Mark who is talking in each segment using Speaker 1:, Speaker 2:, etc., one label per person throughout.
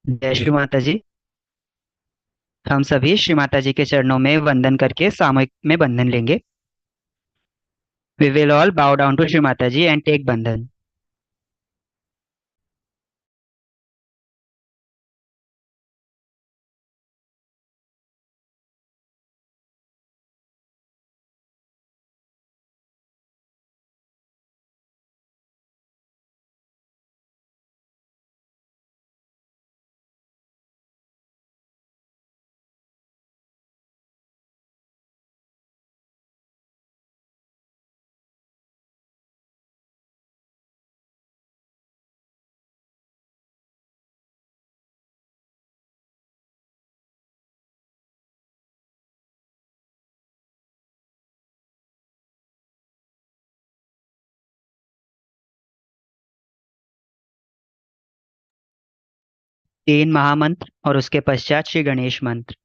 Speaker 1: जय श्री माता जी। हम सभी श्री माता जी के चरणों में वंदन करके सामूहिक में बंधन लेंगे। We will all bow down to Shri Mata ji and take बंधन। तीन महामंत्र और उसके पश्चात श्री गणेश मंत्र।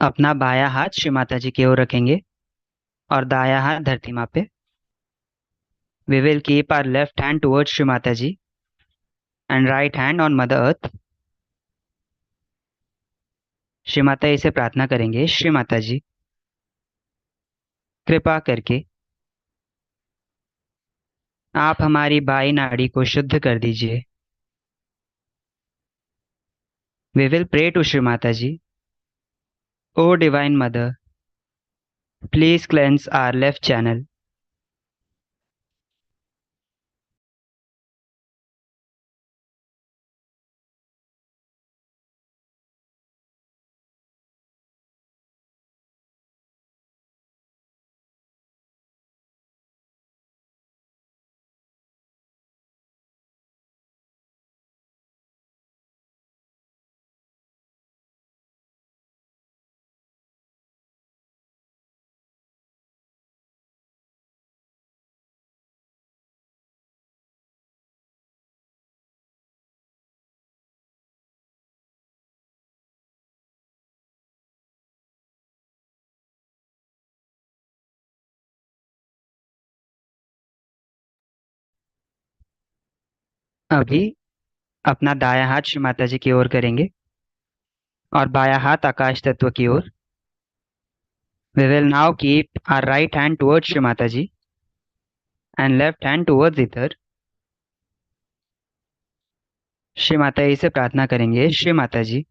Speaker 1: अपना बायां हाथ श्री माता जी की ओर रखेंगे और दायां हाथ धरती माँ पे। We will keep our left hand towards Shri Mata ji and right hand on mother earth. Shri Mata ji से प्रार्थना करेंगे, श्री माता जी कृपा करके आप हमारी बाई नाड़ी को शुद्ध कर दीजिए। We will pray to Shri Mataji. O Divine Mother, please cleanse our left channel. अभी अपना दायां हाथ श्री माता जी की ओर करेंगे और बायां हाथ आकाश तत्व की ओर. We will now keep our right hand towards Shri Mataji and left hand towards Ether. Shri Mata ji से प्रार्थना करेंगे, श्री माता जी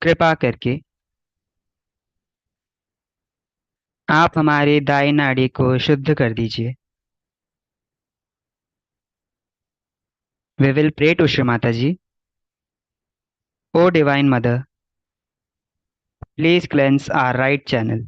Speaker 1: कृपा करके आप हमारी दाई नाड़ी को शुद्ध कर दीजिए. We will pray to Shri Mataji. O Divine Mother, please cleanse our right channel.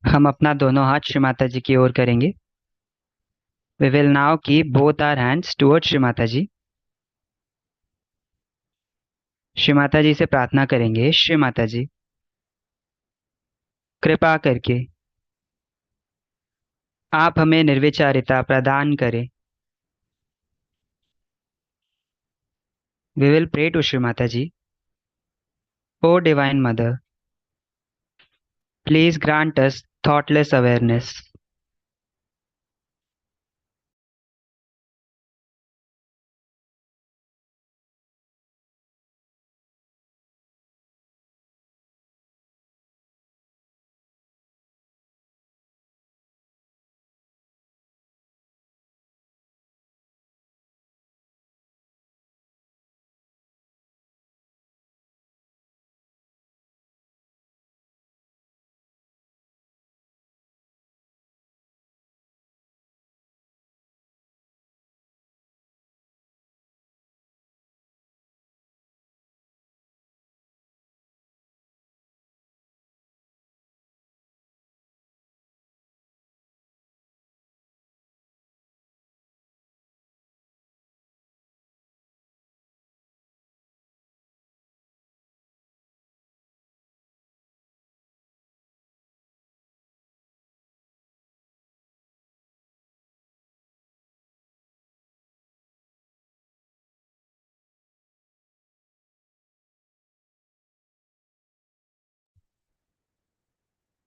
Speaker 1: हम अपना दोनों हाथ श्री माता जी की ओर करेंगे. We will now keep both our hands towards Shri Mata जी. श्री माता जी से प्रार्थना करेंगे, श्री माता जी कृपा करके आप हमें निर्विचारिता प्रदान करें. We will pray to Shri Mataji. O Divine Mother, please grant us thoughtless awareness.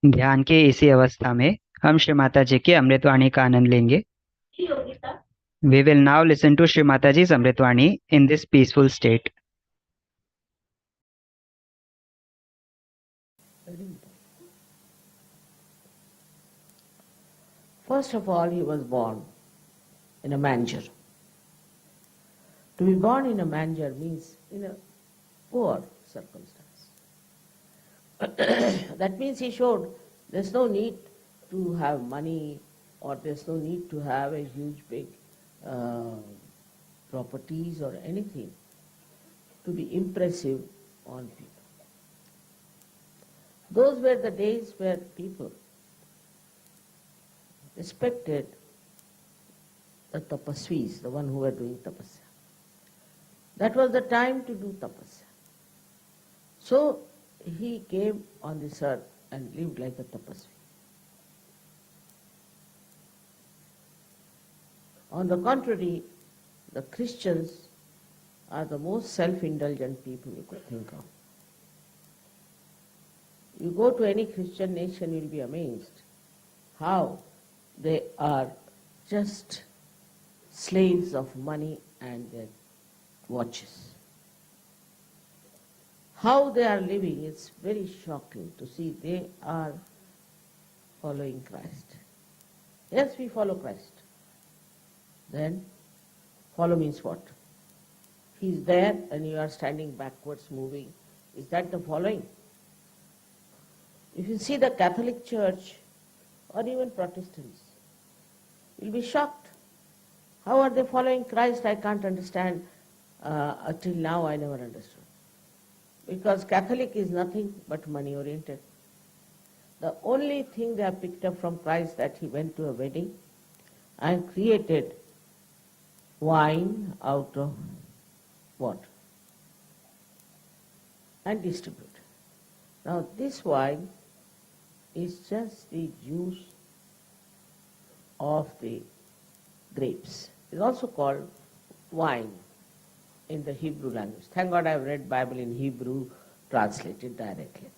Speaker 1: ध्यान के इसी अवस्था में हम श्री माता जी की अमृतवाणी का आनंद लेंगे. We will now listen to Shri Mataji's Amritvani in this peaceful state.
Speaker 2: First of all, he was born in a manger. To be born in a manger means in a poor circumstance. That means he showed there's no need to have money or there's no need to have a huge big properties or anything to be impressive on people. Those were the days where people respected the tapasvis, the one who were doing tapasya. That was the time to do tapasya. So he came on this earth and lived like a tapasvi. On the contrary, the Christians are the most self-indulgent people you could think of. You go to any Christian nation, you'll be amazed how they are just slaves of money and their watches. How they are living, it's very shocking to see they are following Christ. Yes, we follow Christ. Then, follow means what? He's there and you are standing backwards, moving. Is that the following? If you see the Catholic Church or even Protestants, you'll be shocked. How are they following Christ? I can't understand. Till now I never understood. Because Catholic is nothing but money-oriented. The only thing they have picked up from Christ that he went to a wedding and created wine out of what? And distributed. Now this wine is just the juice of the grapes. It's also called wine in the Hebrew language. Thank God I've read Bible in Hebrew, translated directly.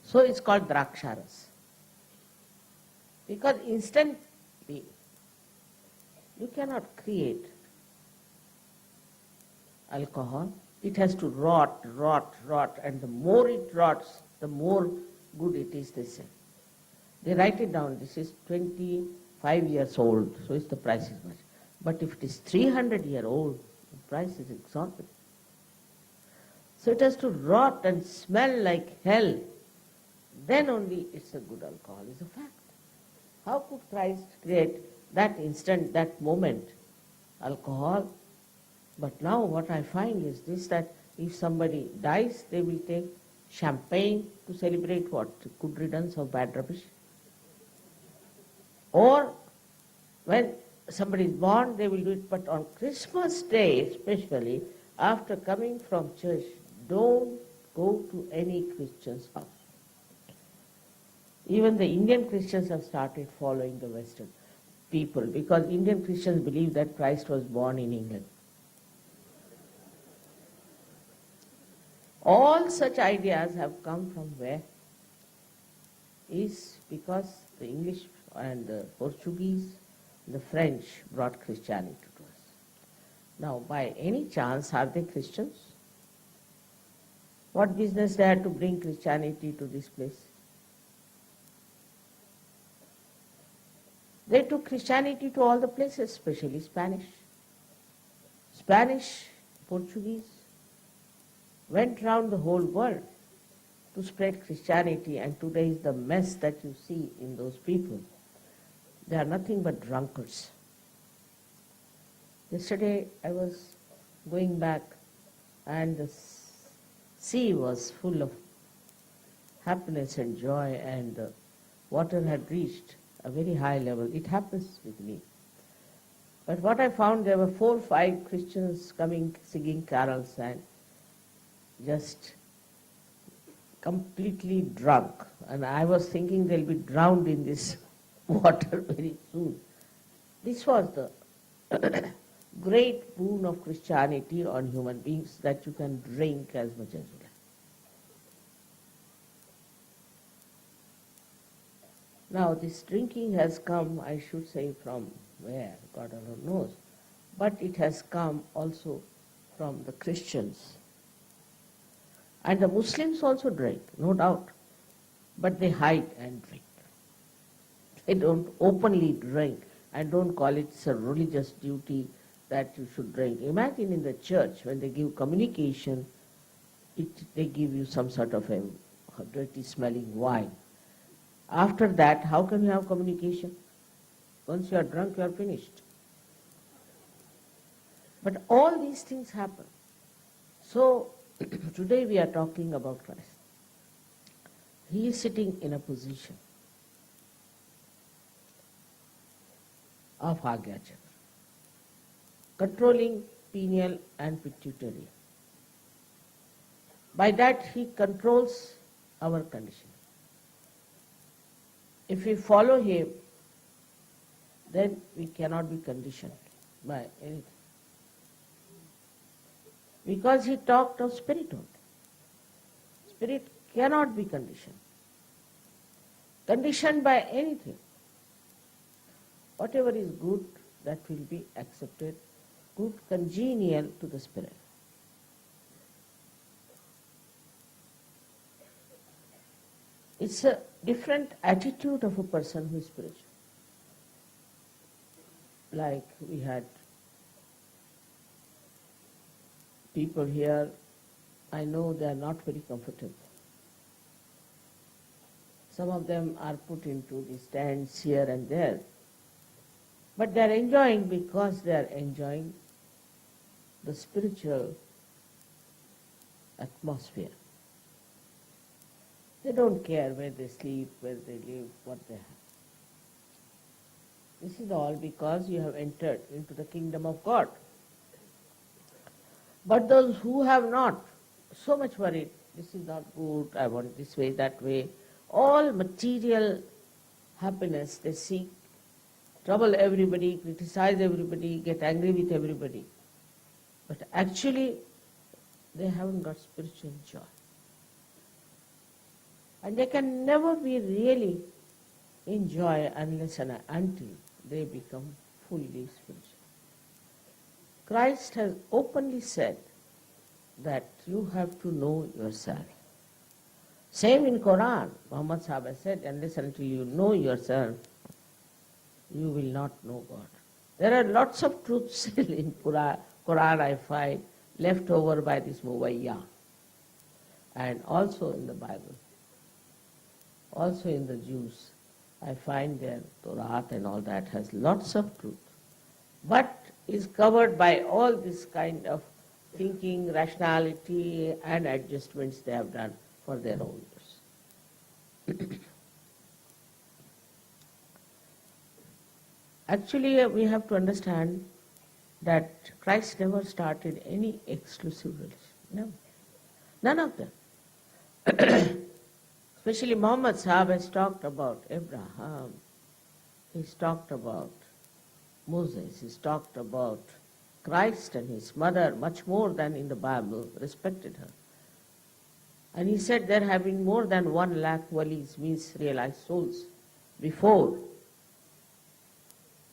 Speaker 2: So it's called draksharas. Because instantly you cannot create alcohol. It has to rot, and the more it rots, the more good it is, they say. They write it down, this is 25 years old, so the price is much. But if it is 300-year-old, the price is exorbitant. So it has to rot and smell like hell. Then only it's a good alcohol, is a fact. How could Christ create that instant, that moment, alcohol? But now what I find is this, that if somebody dies, they will take champagne to celebrate what? Good riddance of bad rubbish. Or when somebody is born, they will do it. But on Christmas Day, especially, after coming from church, don't go to any Christian's house. Even the Indian Christians have started following the Western people, because Indian Christians believe that Christ was born in England. All such ideas have come from where? Is because the English and the Portuguese, the French brought Christianity to us. Now, by any chance, are they Christians? What business they had to bring Christianity to this place? They took Christianity to all the places, especially Spanish. Spanish, Portuguese, went round the whole world to spread Christianity, and today is the mess that you see in those people. They are nothing but drunkards. Yesterday I was going back and the sea was full of happiness and joy, and the water had reached a very high level. It happens with me. But what I found, there were 4 or 5 Christians coming, singing carols and just completely drunk. And I was thinking they'll be drowned in this water very soon. This was the great boon of Christianity on human beings, that you can drink as much as you like. Now this drinking has come, I should say, from where? God alone knows. But it has come also from the Christians. And the Muslims also drink, no doubt. But they hide and drink. They don't openly drink and don't call it a religious duty that you should drink. Imagine in the church, when they give communication, they give you some sort of a dirty smelling wine. After that, how can you have communication? Once you are drunk, you are finished. But all these things happen. So, today we are talking about Christ. He is sitting in a position of Agya Chakra, controlling pineal and pituitary. By that he controls our condition. If we follow him, then we cannot be conditioned by anything. Because he talked of spirit only. Spirit cannot be conditioned. Conditioned by anything. Whatever is good, that will be accepted, good, congenial to the spirit. It's a different attitude of a person who is spiritual. Like we had people here, I know they are not very comfortable. Some of them are put into the stands here and there, but they are enjoying because they are enjoying the spiritual atmosphere. They don't care where they sleep, where they live, what they have. This is all because you have entered into the kingdom of God. But those who have not, so much worried, this is not good, I want it this way, that way, all material happiness they seek, trouble everybody, criticize everybody, get angry with everybody. But actually, they haven't got spiritual joy. And they can never be really in joy unless and until they become fully spiritual. Christ has openly said that you have to know yourself. Same in Quran, Muhammad Sahaja said, unless until you know yourself, you will not know God. There are lots of truths still in Quran I find, left over by this Mumbai, and also in the Bible. Also in the Jews, I find their Torah and all that has lots of truth, but is covered by all this kind of thinking, rationality and adjustments they have done for their own use. Actually, we have to understand that Christ never started any exclusive religion. No. None of them. Especially Muhammad Sahib has talked about Abraham, he's talked about Moses, he's talked about Christ and his mother much more than in the Bible, respected her. And he said there have been more than 1 lakh walis, means realized souls, before.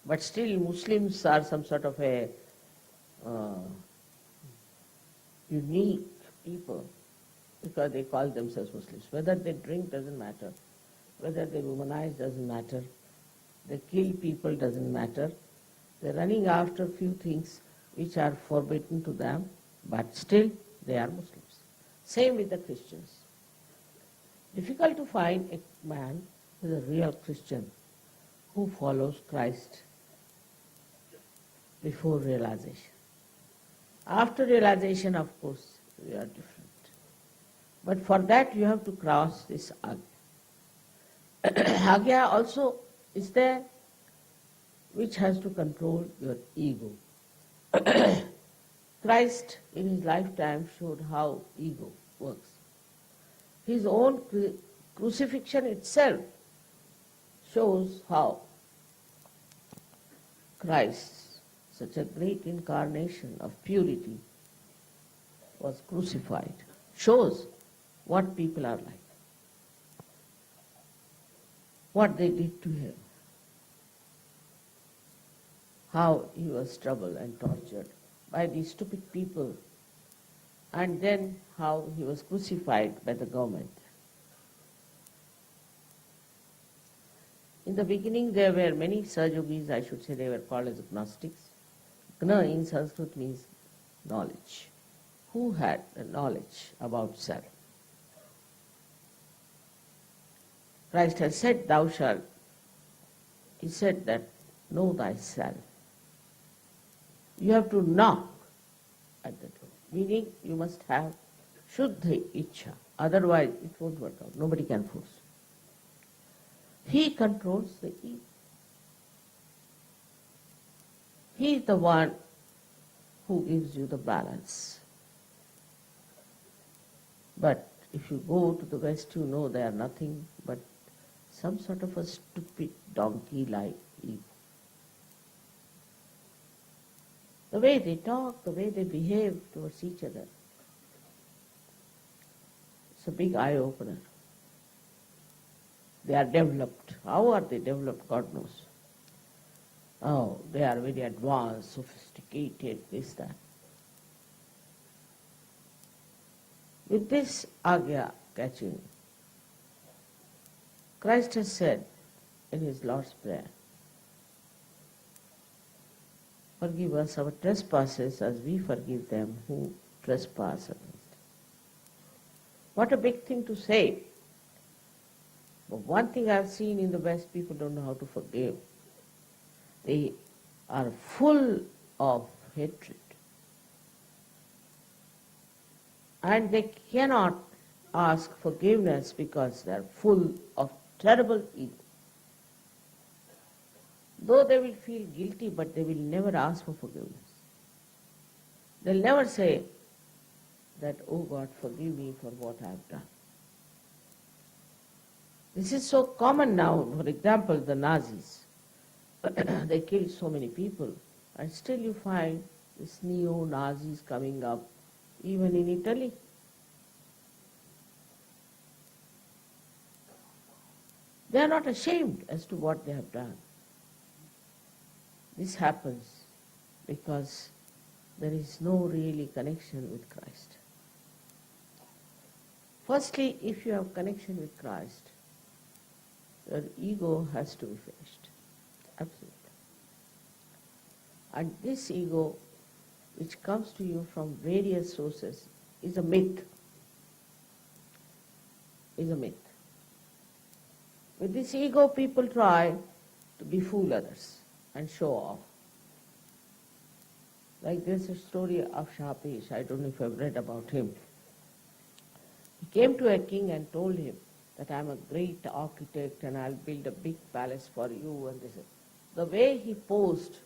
Speaker 2: But still Muslims are some sort of a unique people, because they call themselves Muslims. Whether they drink doesn't matter, whether they womanize doesn't matter, they kill people doesn't matter. They're running after a few things which are forbidden to them, but still they are Muslims. Same with the Christians. Difficult to find a man who is a real Christian who follows Christ before realization. After realization, of course, we are different. But for that you have to cross this Agya. Agya also is there, which has to control your ego. Christ in his lifetime showed how ego works. His own crucifixion itself shows how Christ, such a great incarnation of purity, was crucified. Shows what people are like, what they did to him, how he was troubled and tortured by these stupid people, and then how he was crucified by the government. In the beginning there were many Sahajogis, I should say they were called as agnostics. Gna in Sanskrit means knowledge. Who had the knowledge about self? Christ has said, thou shalt. He said that, know thyself. You have to knock at the door. Meaning you must have Shuddha Ichha. Otherwise it won't work out. Nobody can force. He controls the ego. He is the one who gives you the balance. But if you go to the West, you know they are nothing but some sort of a stupid donkey-like ego. The way they talk, the way they behave towards each other, it's a big eye-opener. They are developed. How are they developed? God knows. Oh, they are very advanced, sophisticated, this, that. With this agya catching, Christ has said in his Lord's Prayer, forgive us our trespasses as we forgive them who trespass against us. What a big thing to say. But one thing I've seen in the West, people don't know how to forgive. They are full of hatred. And they cannot ask forgiveness because they are full of terrible ego. Though they will feel guilty, but they will never ask for forgiveness. They'll never say that, oh God, forgive me for what I have done. This is so common now. For example, the Nazis. They killed so many people, and still you find these neo-Nazis coming up, even in Italy. They are not ashamed as to what they have done. This happens because there is no really connection with Christ. Firstly, if you have connection with Christ, your ego has to be finished. Absolutely. And this ego, which comes to you from various sources, is a myth. Is a myth. With this ego, people try to befool others and show off. Like there's a story of Shapesh, I don't know if you've read about him. He came to a king and told him that I'm a great architect and I'll build a big palace for you and this. The way he posed,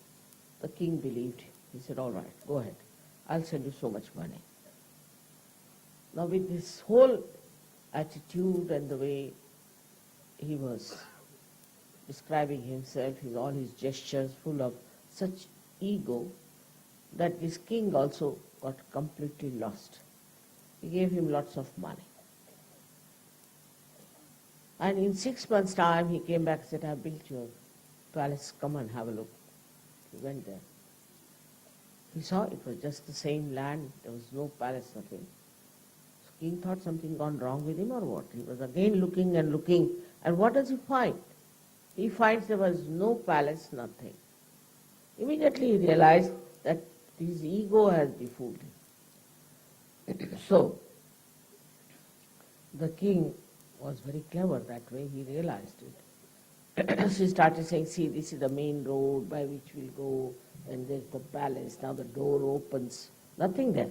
Speaker 2: the king believed him. He said, all right, go ahead. I'll send you so much money. Now with this whole attitude and the way he was describing himself, all his gestures full of such ego, that this king also got completely lost. He gave him lots of money. And in 6 months' time, he came back and said, I built your palace, come and have a look. He went there. He saw it was just the same land, there was no palace, nothing. So king thought something gone wrong with him or what. He was again looking and looking, and what does he find? He finds there was no palace, nothing. Immediately he realized that his ego has befooled him. So, the king was very clever that way, he realized it. So he started saying, see, this is the main road by which we'll go, and there's the palace, now the door opens. Nothing there.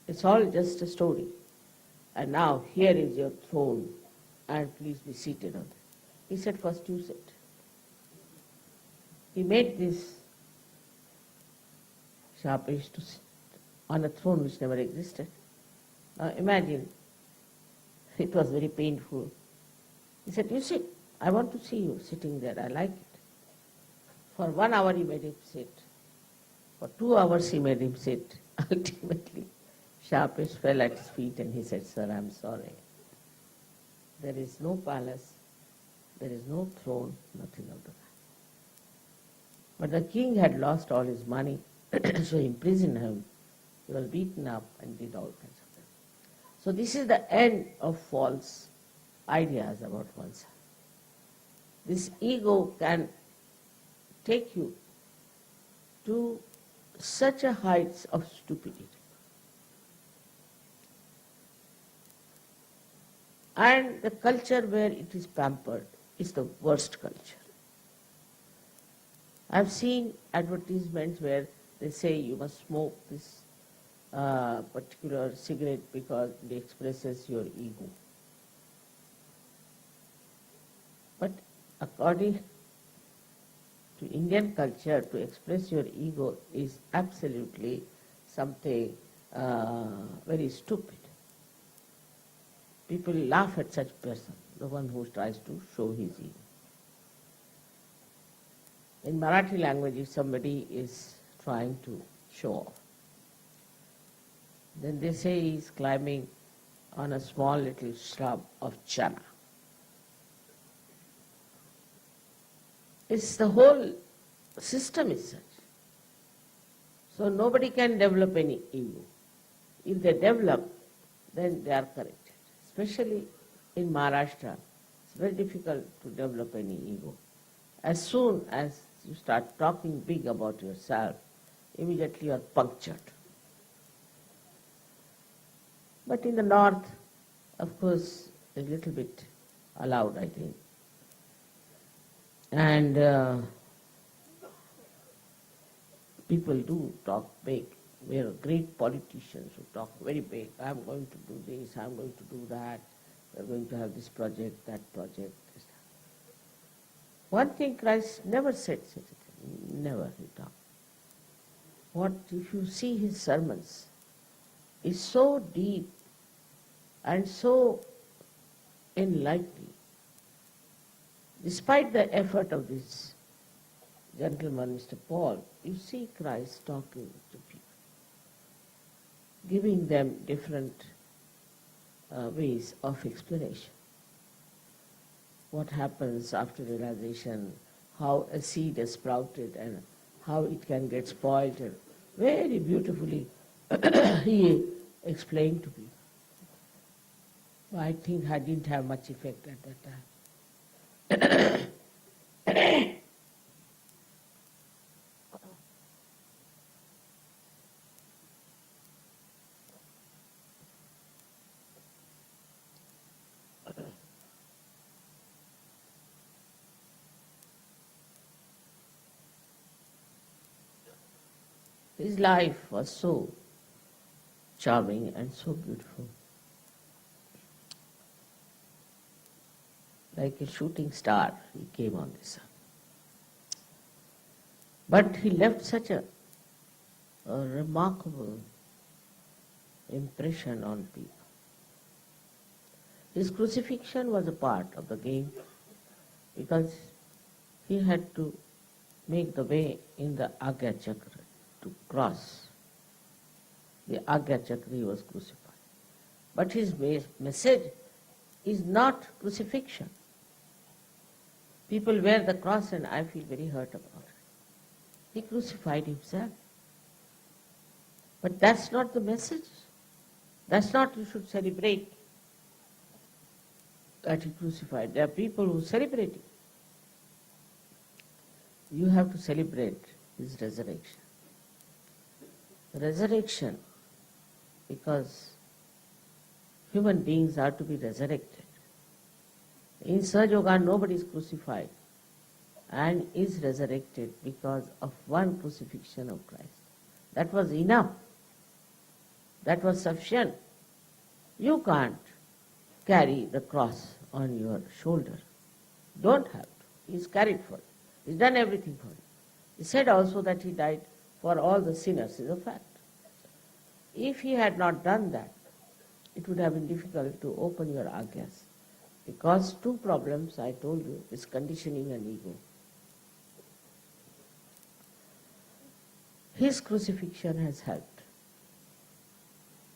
Speaker 2: It's all just a story. And now here is your throne, and please be seated on it. He said, first you sit. He made this Shapesh to sit on a throne which never existed. Now imagine, it was very painful. He said, you sit. I want to see you sitting there. I like it. For 1 hour he made him sit. For 2 hours he made him sit. Ultimately, Shapesh fell at his feet and he said, sir, I'm sorry. There is no palace, there is no throne, nothing of the kind. But the king had lost all his money, so he imprisoned him. He was beaten up and did all kinds of things. So this is the end of false ideas about oneself. This ego can take you to such a heights of stupidity. And the culture where it is pampered is the worst culture. I've seen advertisements where they say you must smoke this particular cigarette because it expresses your ego. But according to Indian culture, to express your ego is absolutely something very stupid. People laugh at such person, the one who tries to show his ego. In Marathi language, if somebody is trying to show off, then they say he is climbing on a small little shrub of chana. It's the whole system is such. So nobody can develop any ego. If they develop, then they are corrected. Especially in Maharashtra, it's very difficult to develop any ego. As soon as you start talking big about yourself, immediately you are punctured. But in the north, of course, a little bit allowed, I think. And people do talk big. We are great politicians who talk very big. I'm going to do this, I'm going to do that. We're going to have this project, that project. This. One thing Christ never said such a thing. Never he talked. What if you see his sermons, is so deep and so enlightening. Despite the effort of this gentleman, Mr. Paul, you see Christ talking to people, giving them different ways of explanation. What happens after realization, how a seed is sprouted and how it can get spoiled, and very beautifully he explained to people. I think I didn't have much effect at that time. His life was so charming and so beautiful. Like a shooting star, he came on this earth. But he left such a remarkable impression on people. His crucifixion was a part of the game because he had to make the way in the Agya Chakra to cross. The Agya Chakra he was crucified. But his message is not crucifixion. People wear the cross and I feel very hurt about it. He crucified himself. But that's not the message. That's not you should celebrate that he crucified. There are people who celebrate it. You have to celebrate his resurrection. Resurrection, because human beings are to be resurrected. In Sahaja Yoga, nobody is crucified and is resurrected because of one crucifixion of Christ. That was enough. That was sufficient. You can't carry the cross on your shoulder. Don't have to. He's carried for you. He's done everything for you. He said also that he died for all the sinners, is a fact. If he had not done that, it would have been difficult to open your agyas. Because two problems, I told you, is conditioning and ego. His crucifixion has helped.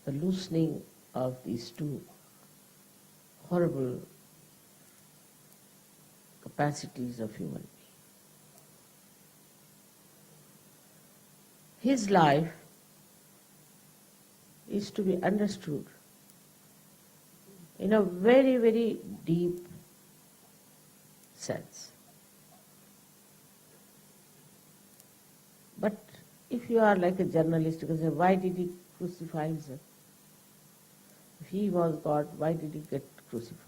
Speaker 2: The loosening of these two horrible capacities of human being. His life is to be understood in a very, very deep sense. But if you are like a journalist, you can say, why did he crucify himself? If he was God, why did he get crucified?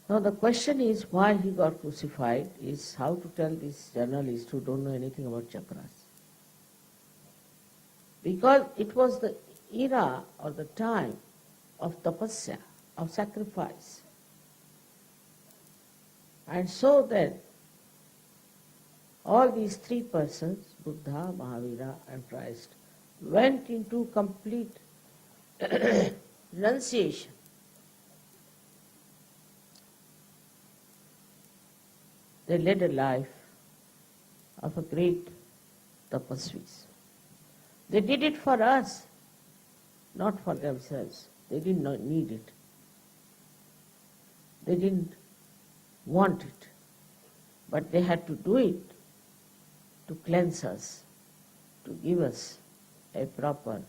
Speaker 2: Now the question is why he got crucified is how to tell these journalists who don't know anything about chakras. Because it was the era or the time of tapasya, of sacrifice. And so then, all these three persons, Buddha, Mahavira and Christ, went into complete renunciation. They led a life of a great tapasvis. They did it for us, not for themselves. They did not need it. They didn't want it. But they had to do it to cleanse us, to give us a proper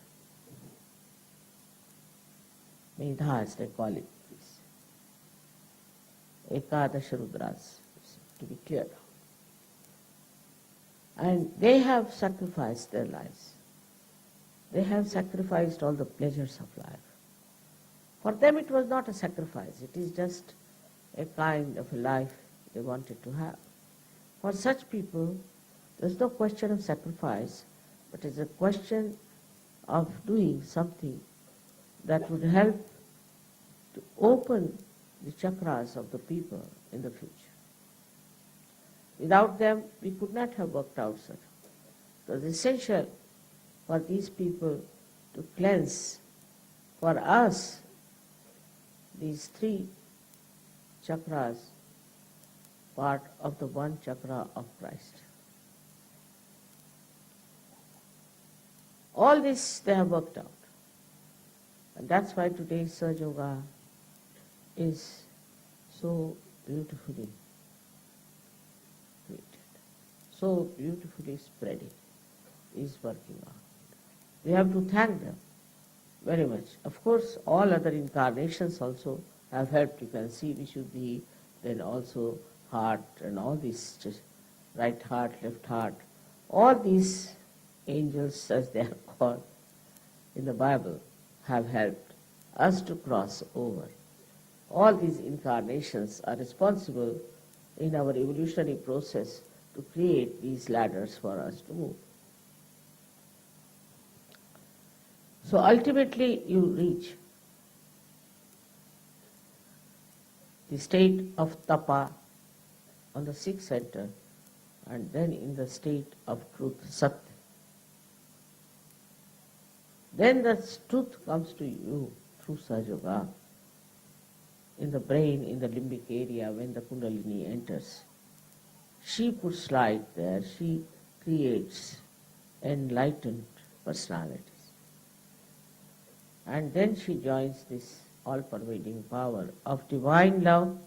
Speaker 2: medha, as they call it, Ekadasha Rudras, to be clear. And they have sacrificed their lives. They have sacrificed all the pleasures of life. For them it was not a sacrifice, it is just a kind of a life they wanted to have. For such people, there is no question of sacrifice, but it is a question of doing something that would help to open the chakras of the people in the future. Without them, we could not have worked out such. It was essential for these people to cleanse for us these three chakras, part of the one chakra of Christ. All this they have worked out. And that's why today's Sahaja Yoga is so beautifully created, so beautifully spreading, is working on. We have to thank them very much. Of course, all other incarnations also have helped. You can see Vishuddhi, then also heart and all these, just right heart, left heart. All these angels, as they are called in the Bible, have helped us to cross over. All these incarnations are responsible in our evolutionary process to create these ladders for us to move. So ultimately you reach the state of tapa on the sixth center, and then in the state of truth, sat. Then the truth comes to you through Sahaja Yoga in the brain, in the limbic area, when the Kundalini enters. She puts light there, she creates enlightened personalities. And then she joins this all-pervading power of divine love.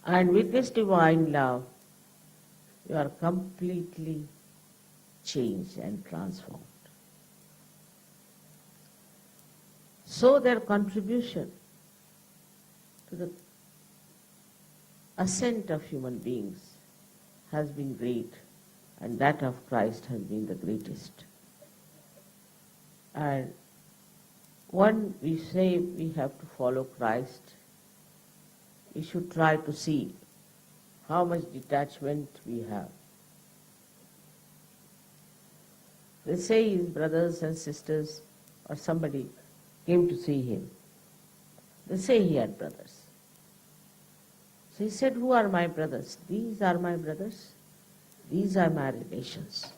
Speaker 2: And with this divine love, you are completely changed and transformed. So their contribution to the ascent of human beings has been great, and that of Christ has been the greatest. And when we say we have to follow Christ, we should try to see how much detachment we have. They say his brothers and sisters or somebody came to see him. They say he had brothers. So he said, who are my brothers? These are my brothers. These are my relations.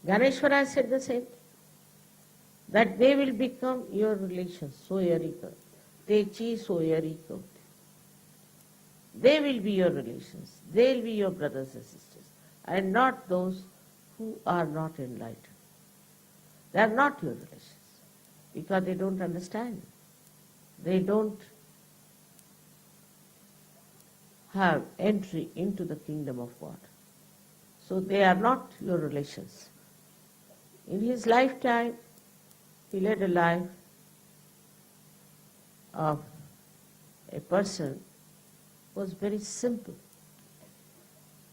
Speaker 2: Ganeshwara said the same, that they will become your relations, soyarika. Techi soyarika. They will be your relations. They will be your brothers and sisters, and not those who are not enlightened. They are not your relations, because they don't understand. They don't have entry into the kingdom of God. So they are not your relations. In his lifetime, he led a life of a person who was very simple.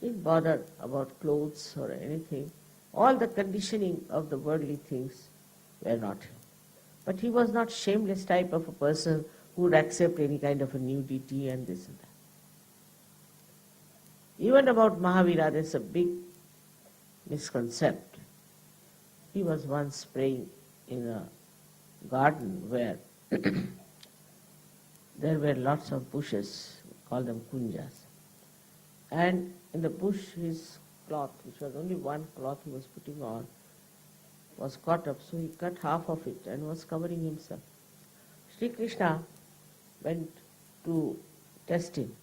Speaker 2: Didn't bother about clothes or anything. All the conditioning of the worldly things were not him. But he was not shameless type of a person who would accept any kind of a nudity and this and that. Even about Mahavira, there's a big misconception. He was once praying in a garden where there were lots of bushes call them kunjas. And in the bush his cloth, which was only one cloth he was putting on, was caught up, so he cut half of it and was covering himself. Sri Krishna went to test him,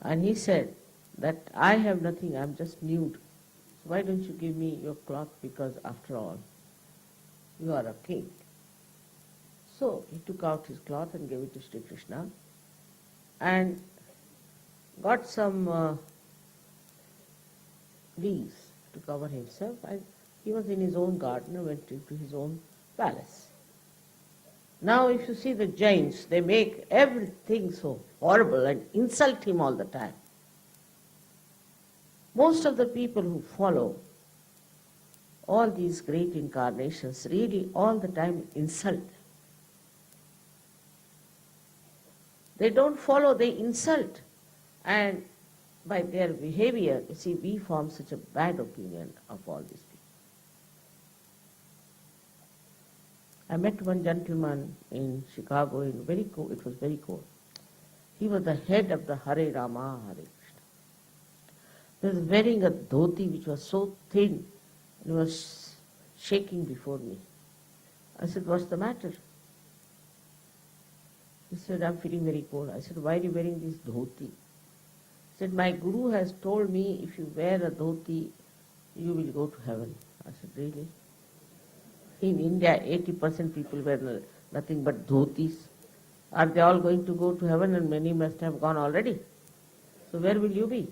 Speaker 2: and he said that I have nothing, I am just nude. So why don't you give me your cloth, because after all, you are a king. So he took out his cloth and gave it to Sri Krishna and got some leaves to cover himself, and he was in his own garden and went into his own palace. Now if you see the Jains, they make everything so horrible and insult him all the time. Most of the people who follow all these great incarnations really all the time insult them. They don't follow, they insult. And by their behavior, you see, we form such a bad opinion of all these people. I met one gentleman in Chicago, it was very cold. He was the head of the Hare Rama, Hare Krishna. He was wearing a dhoti which was so thin, and he was shaking before me. I said, what's the matter? He said, I'm feeling very cold. I said, why are you wearing this dhoti? He said, my guru has told me if you wear a dhoti, you will go to heaven. I said, really? In India, 80% people wear nothing but dhotis. Are they all going to go to heaven? And many must have gone already. So where will you be?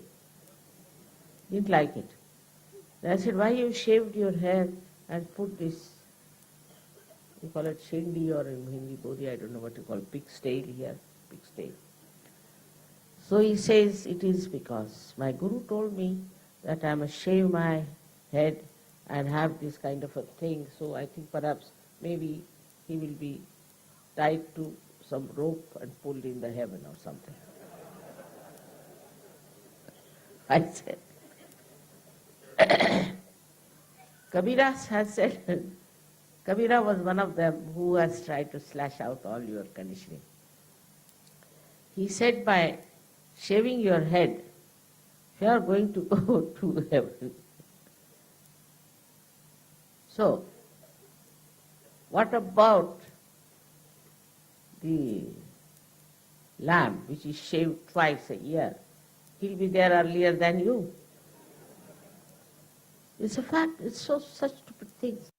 Speaker 2: Didn't like it. Then I said, why you shaved your hair and put this, you call it shindi or in Hindi bodi, I don't know what you call it, pig's tail here, pig's tail. So he says, it is because my guru told me that I must shave my head and have this kind of a thing, so I think perhaps maybe he will be tied to some rope and pulled in the heaven or something. I said, Kabira has said, Kabira was one of them who has tried to slash out all your conditioning. He said by shaving your head, you are going to go to heaven. So, what about the lamb which is shaved twice a year? He'll be there earlier than you. It's a fact, it's such stupid things.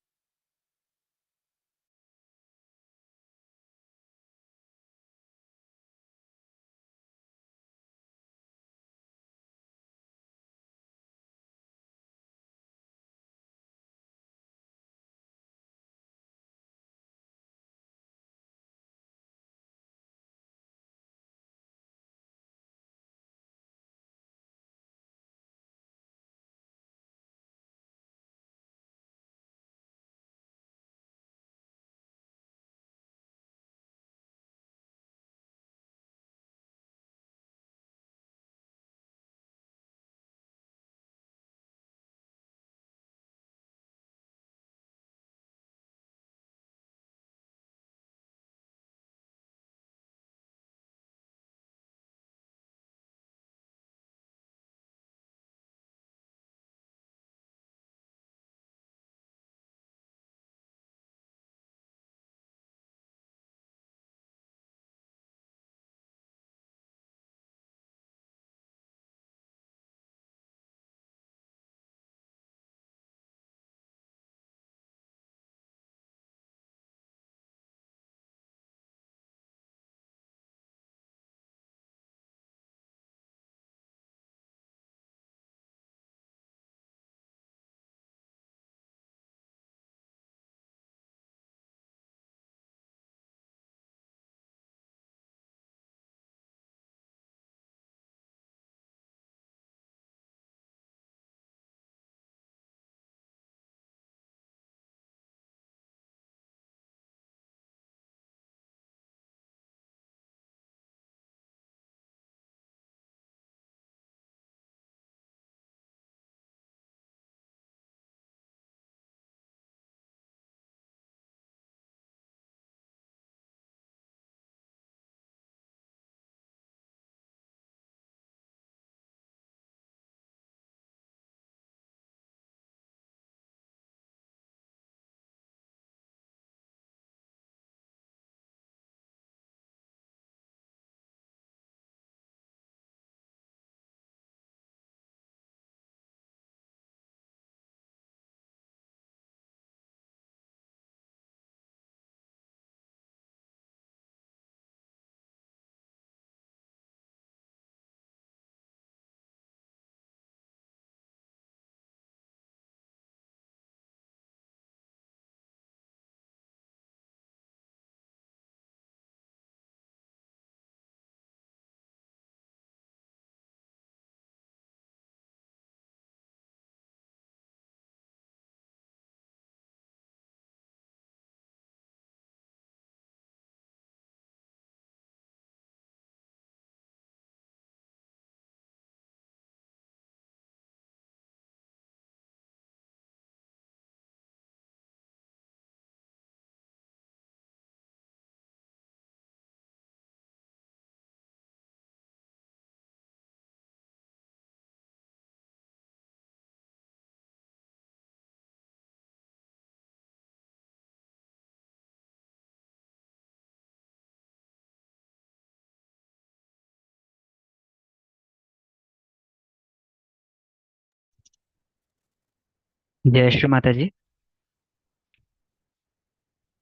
Speaker 1: जय श्री माता जी।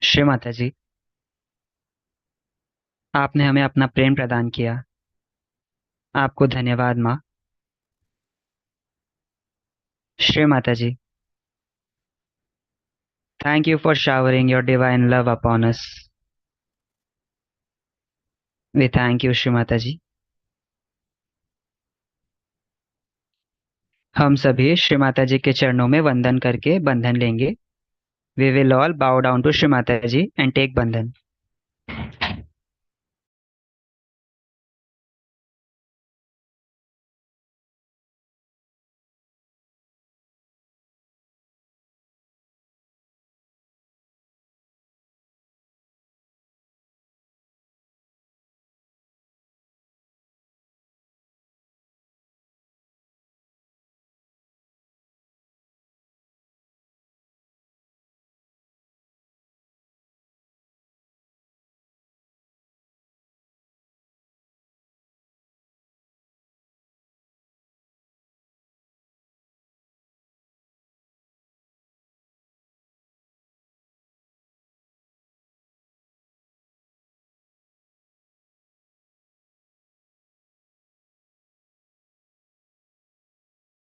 Speaker 1: श्री माता जी, आपने हमें अपना प्रेम प्रदान किया। आपको धन्यवाद माँ। Shri Mata ji, thank you for showering your divine love upon us. We thank you, Shri Mata ji. हम सभी श्री माता जी के चरणों में वंदन करके बंधन लेंगे। We will all bow down to Shri Mata ji and take बंधन।